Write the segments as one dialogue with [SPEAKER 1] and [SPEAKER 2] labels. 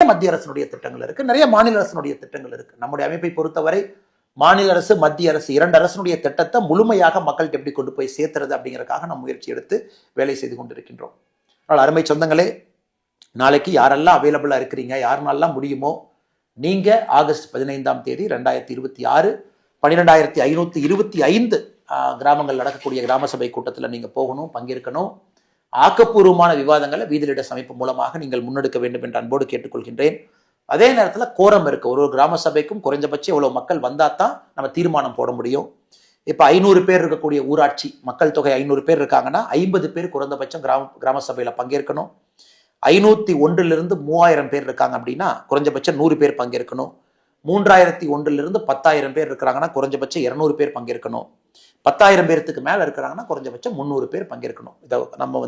[SPEAKER 1] மத்திய அரசினுடைய திட்டங்கள் இருக்கு, நிறைய மாநில அரசினுடைய திட்டங்கள் இருக்கு. நம்முடைய அமைப்பை பொறுத்தவரை மாநில அரசு, மத்திய அரசு இரண்டு அரசினுடைய திட்டத்தை முழுமையாக மக்கள்கிட்ட எப்படி கொண்டு போய் சேர்த்துறது அப்படிங்கிறதுக்காக நம்ம முயற்சி எடுத்து வேலை செய்து கொண்டிருக்கின்றோம். ஆனால் அருமை சொந்தங்களே, நாளைக்கு யாரெல்லாம் அவைலபிளா இருக்கிறீங்க, யாருனாலாம் முடியுமோ நீங்க ஆகஸ்ட் 15ஆம் தேதி 2026 12525 கிராமங்கள் நடக்கக்கூடிய கிராம சபை கூட்டத்தில் நீங்க போகணும், பங்கேற்கணும். ஆக்கப்பூர்வமான விவாதங்களை வீதிலிட அமைப்பு மூலமாக நீங்கள் முன்னெடுக்க வேண்டும் என்று அன்போடு கேட்டுக்கொள்கின்றேன். அதே நேரத்தில் கோரம் இருக்கு. ஒரு கிராம சபைக்கும் குறைஞ்சபட்சம் எவ்வளவு மக்கள் வந்தா தான் நம்ம தீர்மானம் போட முடியும். இப்ப 500 பேர் இருக்கக்கூடிய ஊராட்சி, மக்கள் தொகை 500 பேர் இருக்காங்கன்னா 50 பேர் குறைந்தபட்சம் கிராம சபையில பங்கேற்கணும். 501 3000 பேர் இருக்காங்க அப்படின்னா குறைஞ்சபட்சம் 100 பேர் பங்கேற்கணும். 3001 10,000 பேர் இருக்கிறாங்கன்னா குறைஞ்சபட்சம் 200 பேர் பங்கேற்கணும். 10,000 பேருக்கு மேல இருக்கிறாங்கன்னா குறைஞ்சபட்சம் 300 பேர் பங்கேற்கணும். இதை நம்ம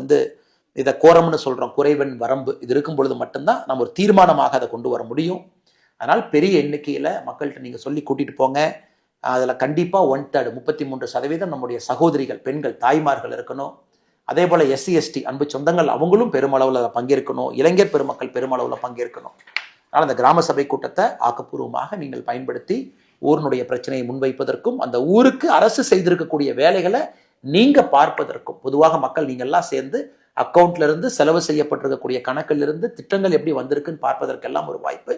[SPEAKER 1] இதை கோரம்னு சொல்றோம், குறைவன் வரம்பு. இது இருக்கும் பொழுது மட்டும்தான் நம்ம ஒரு தீர்மானமாக அதை கொண்டு வர முடியும். அதனால் பெரிய எண்ணிக்கையில மக்கள்கிட்ட நீங்க சொல்லி கூட்டிட்டு போங்க. அதுல கண்டிப்பா 1/3 33% நம்முடைய சகோதரிகள், பெண்கள், தாய்மார்கள் இருக்கணும். அதே போல SC ST அன்பு சொந்தங்கள் அவங்களும் பெருமளவுல அதை பங்கேற்கணும். இளைஞர் பெருமக்கள் பெருமளவுல பங்கேற்கணும். அதனால் அந்த கிராம சபை கூட்டத்தை ஆக்கப்பூர்வமாக நீங்கள் பயன்படுத்தி ஊரினுடைய பிரச்சனையை முன்வைப்பதற்கும், அந்த ஊருக்கு அரசு செய்திருக்கக்கூடிய வேலைகளை நீங்க பார்ப்பதற்கும், பொதுவாக மக்கள் நீங்க எல்லாம் சேர்ந்து அக்கௌண்ட்ல இருந்து செலவு செய்யப்பட்டிருக்கக்கூடிய கணக்கில் இருந்து திட்டங்கள் எப்படி வந்திருக்குன்னு பார்ப்பதற்கெல்லாம் ஒரு வாய்ப்பு